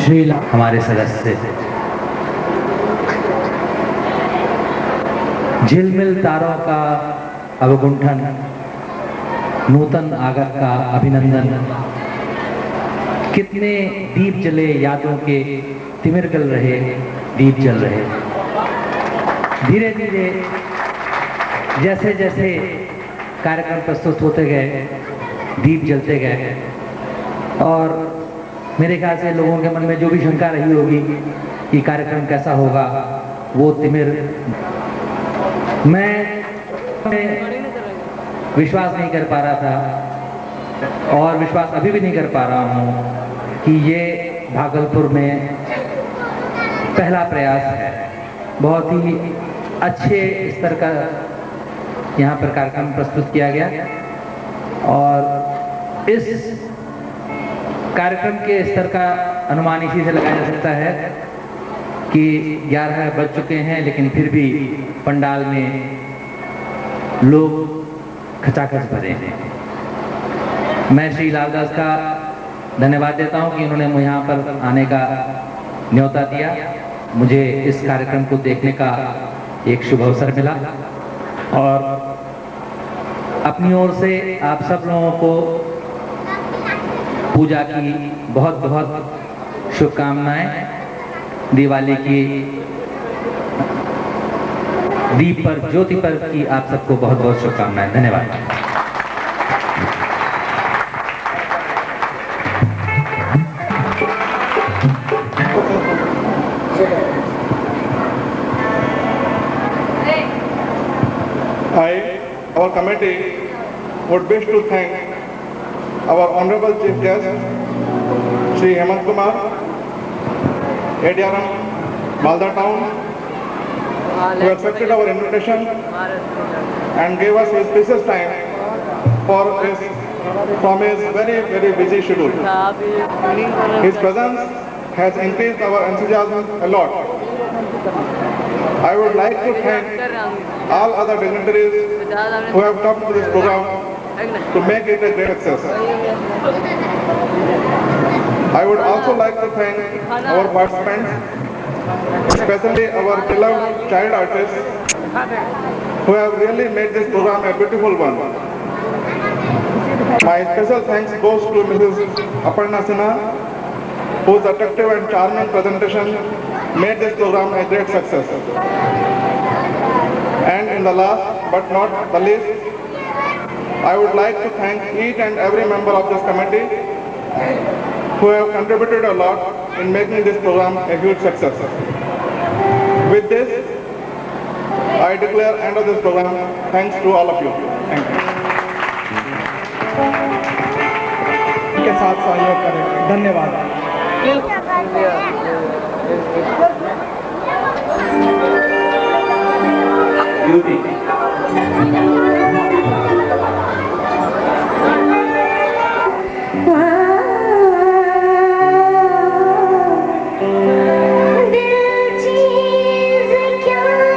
श्रीला हमारे सदस्य झिलमिल तारों का अवगुंठन, नूतन आगत का अभिनंदन। कितने दीप जले यादों के, तिमिर गल रहे दीप जल रहे। धीरे धीरे जैसे जैसे कार्यक्रम प्रस्तुत होते गए, दीप जलते गए और मेरे ख्याल से लोगों के मन में जो भी शंका रही होगी कि कार्यक्रम कैसा होगा, वो तिमिर मैं विश्वास नहीं कर पा रहा था और विश्वास अभी भी नहीं कर पा रहा हूँ कि ये भागलपुर में पहला प्रयास है। बहुत ही अच्छे स्तर का यहाँ पर कार्यक्रम प्रस्तुत किया गया और इस कार्यक्रम के स्तर का अनुमान इसी से लगाया जा सकता है कि 11 बज चुके हैं, लेकिन फिर भी पंडाल में लोग खचाखच भरे हैं। मैं श्री लालदास का धन्यवाद देता हूं कि उन्होंने मुझे यहाँ पर आने का न्योता दिया। मुझे इस कार्यक्रम को देखने का एक शुभ अवसर मिला और अपनी ओर से आप सब लोगों को पूजा की बहुत बहुत शुभकामनाएं। दिवाली की दीप पर ज्योति पर की आप सबको बहुत बहुत शुभकामनाएं। धन्यवाद। Our committee would wish to thank our honorable chief guest, Shri Hemant Kumar, ADRM, Malda Town, who accepted our invitation and gave us his precious time from his very busy schedule. His presence has increased our enthusiasm a lot. I would like to thank all other dignitaries who have come to this program to make it a great success. I would also like to thank our participants, especially our beloved child artists who have really made this program a beautiful one. My special thanks goes to Mrs. Aparna Sinha, whose attractive and charming presentation made this program a great success. And in the last but not the least, I would like to thank each and every member of this committee who have contributed a lot in making this program a huge success. With this, I declare end of this program. Thanks to all of you. Thank you. के साथ सहयोग करें। धन्यवाद। दिल चीज़ क्या है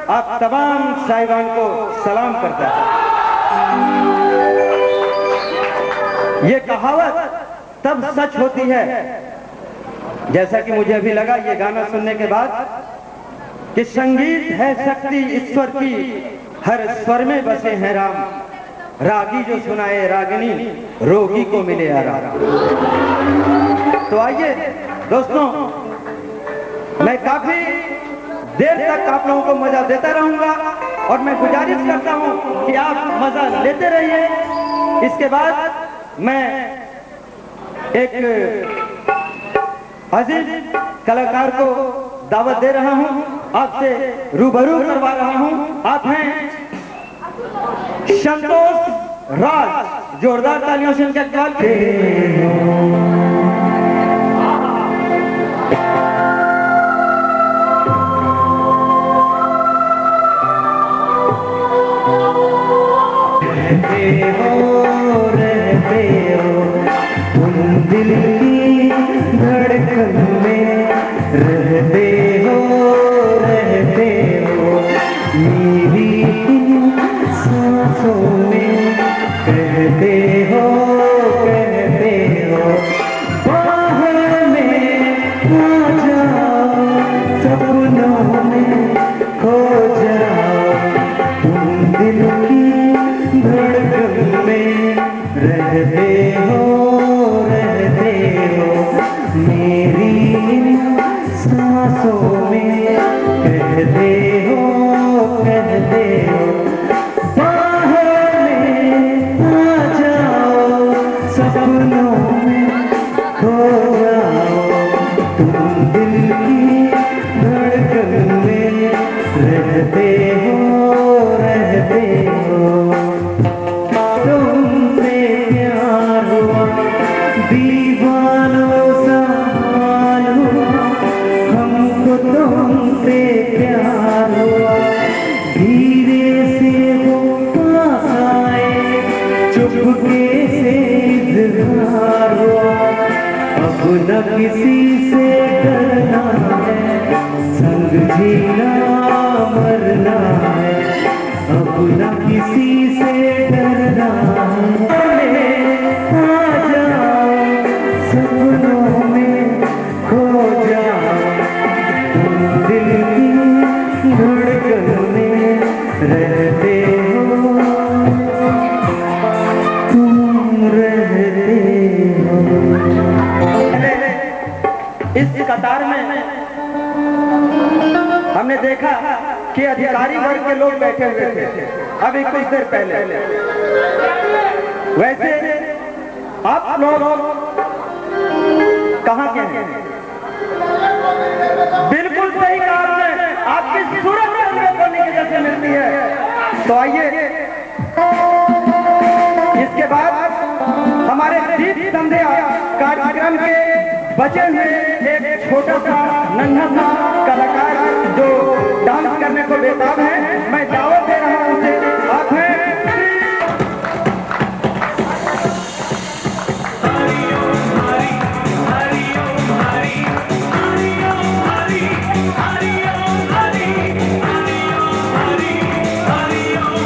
आप तमाम साहिबान को सलाम करता है। ये कहावत तब सच होती है, जैसा कि मुझे अभी लगा ये गाना सुनने के बाद, कि संगीत है शक्ति ईश्वर की, हर स्वर में बसे हैं राम, रागी जो सुनाए रागिनी, रोगी को मिले आराम। तो आइए दोस्तों, मैं काफी देर तक आप लोगों को मजा देता रहूंगा और मैं गुजारिश करता हूं कि आप मजा लेते रहिए। इसके बाद मैं एक अजीज कलाकार को दावत दे रहा हूं, आपसे रूबरू करवा रहा हूं। आप हैं संतोष राज। जोरदार तालियों से इनका स्वागत। रहते हो तुम दिल की धड़कन में, रहते हो मेरी सांसों में, कहते हो बाहर में आ जाओ, सपनों में खो जाओ, तुम दिल की धड़कन में रहते हो मेरी सांसों में, कहते हो बाहर में आ जाओ, सपनों में खो जाओ, तुम दिल की धड़कन में रहते हो तुमसे प्यार हुआ, दीवानों सा हाल हुआ, हमको तुमसे प्यार हुआ, धीरे से वो पास आए, चुपके से इज़हार हुआ, अब न किसी से डरना है, संग जीना मरना है, अब न किसी से डरना है, आ जाओ सपनों में खो जाओ, तुम दिल की धड़कन में रहते हो, तुम रहते हो। इस कतार में हमने देखा कि अधिकारी वर्ग के लोग बैठे हुए थे अभी कुछ देर पहले। वैसे आप लोग कहाँ के हैं? बिल्कुल सही कहा आपने, आपकी सूरत बोलने की जैसे मिलती है। तो आइए, इसके बाद हमारे दीप संध्या कार्यक्रम के बचे हुए एक छोटा सा नन्हा सा कलाकार जो डांस करने को बेताब है, मैं दावत दे रहा हूं उसे। आप हैं हरि ओम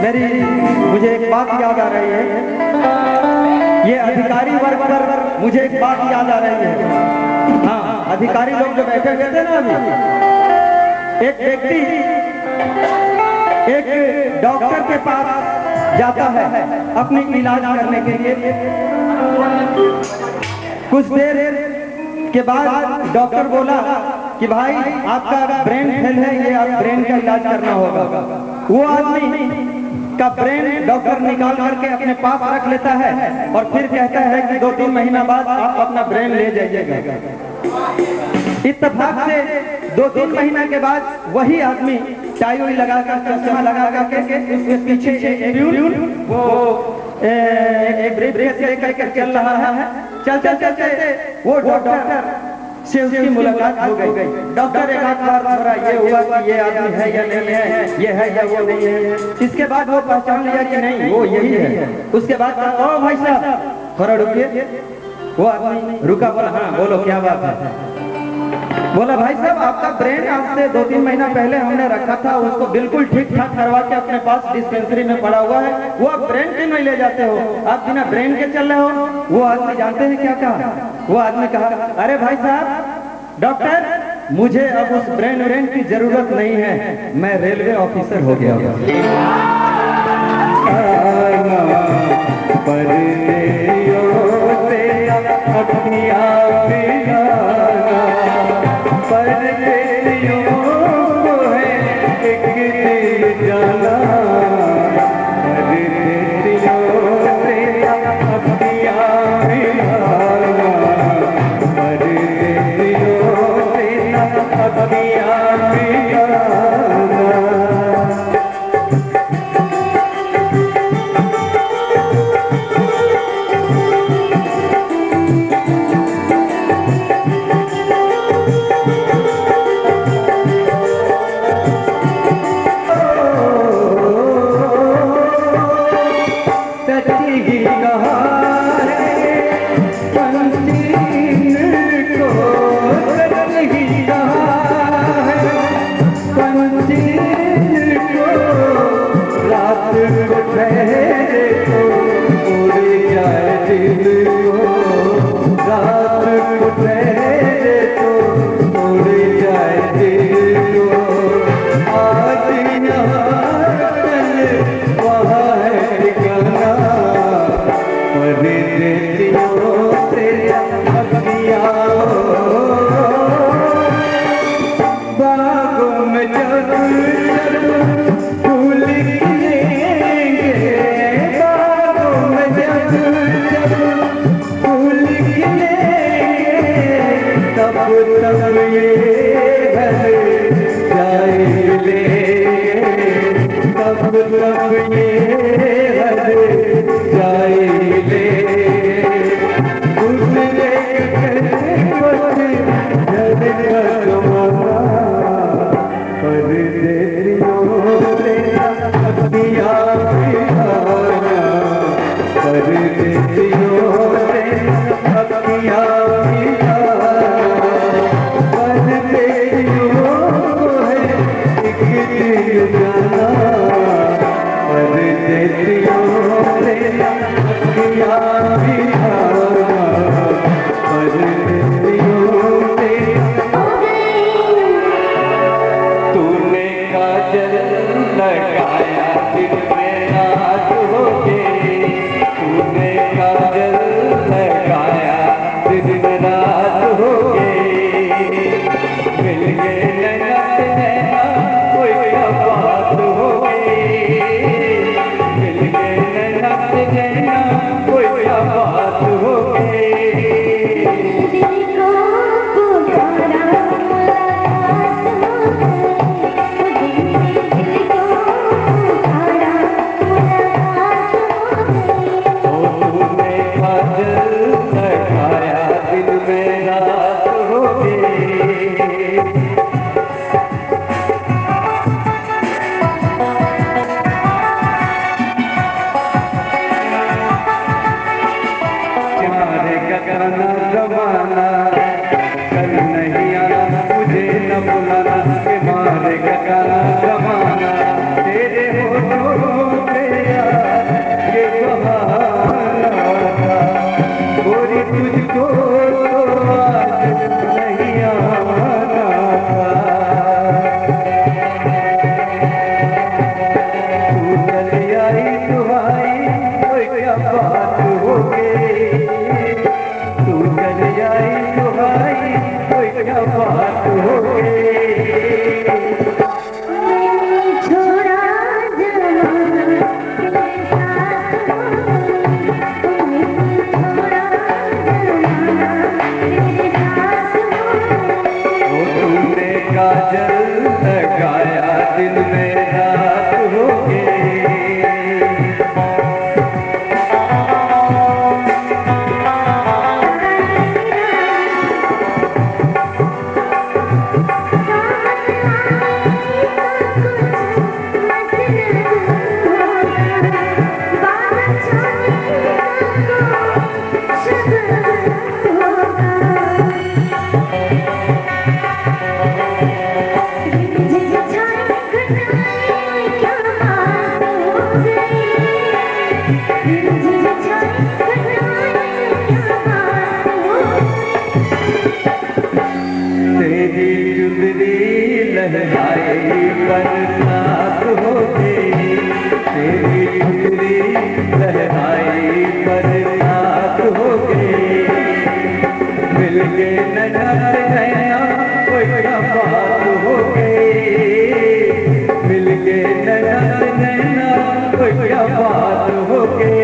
मुझे एक बात याद आ रही है, ये अधिकारी वर्ग पर मुझे एक बात याद आ रही है। हाँ, अधिकारी लोग जो बैठे हुए थे ना अभी, एक व्यक्ति एक डॉक्टर के पास जाता है अपनी इलाज करने के लिए। कुछ देर के बाद डॉक्टर बोला कि भाई आपका ब्रेन फेल है, ये आप ब्रेन का इलाज करना होगा। वो आदमी का ब्रेन डॉक्टर निकाल करके अपने पास रख लेता है और फिर कहता है कि 2-3 महीना बाद आप अपना ब्रेन ले जाइएगा। इत्तेफाक से 2-3 महीना के बाद वही आदमी टाई हुई लगा कर, चश्मा लगा करके उसके पीछे एक ब्रेस लेकर के चल रहा है। चलते वो डॉक्टर से उसकी मुलाकात हो गई। डॉक्टर एक आध बार थोड़ा ये हुआ कि ये आदमी है या नहीं है, ये है या वो नहीं है। इसके बाद वो पहचान लिया कि नहीं वो यही है। उसके बाद ओ भाई साहब थोड़ा रुकिए। वो आदमी रुका, बोला हाँ बोलो क्या बात है। बोला भाई साहब आपका ब्रेन आज से 2-3 महीना पहले हमने रखा था, उसको बिल्कुल ठीक ठाक करवा के अपने पास डिस्पेंसरी में पड़ा हुआ है, वो आप ब्रेन क्यों नहीं ले जाते हो, आप बिना ब्रेन के चल रहे हो। वो आदमी जानते हैं क्या कहा? वो आदमी कहा अरे भाई साहब डॉक्टर मुझे अब उस ब्रेन की जरूरत नहीं है, मैं रेलवे ऑफिसर हो गया। बुलाना के मारे का जमाना तेरे होठों पे काजल लगाया दिल में रात हो गई। तेरी चुंदरी लहराई बरसात हो गई, तेरी चुंदरी लहराई बरसात हो गई। मिल के नैना कोई क्या बात हो गई, मिल के नैना कोई क्या बात हो गई।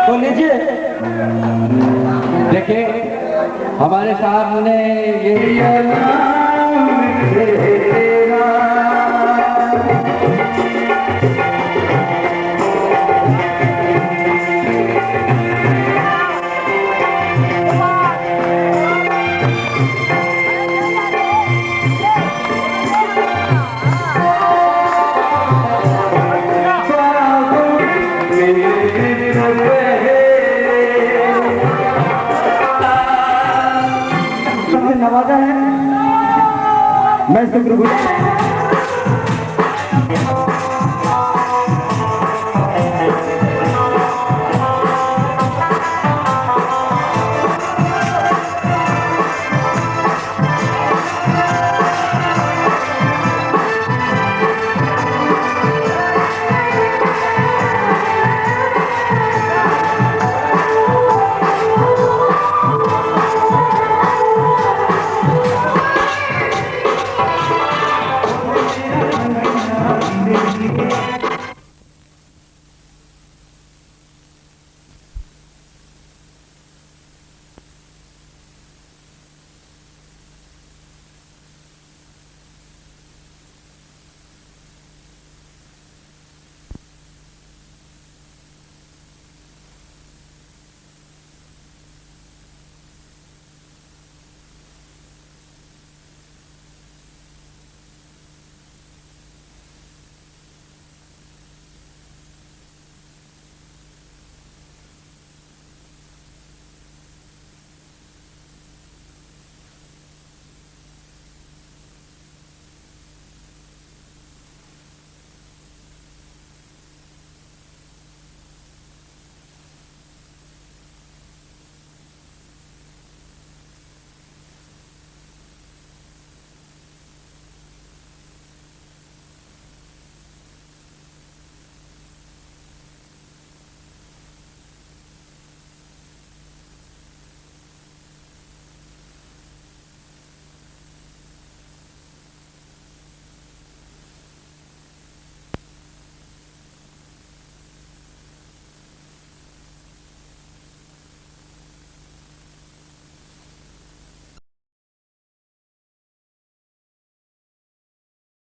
तो लीजिए, देखिए हमारे सामने नवाजा है, मैं शुक्रगुजार।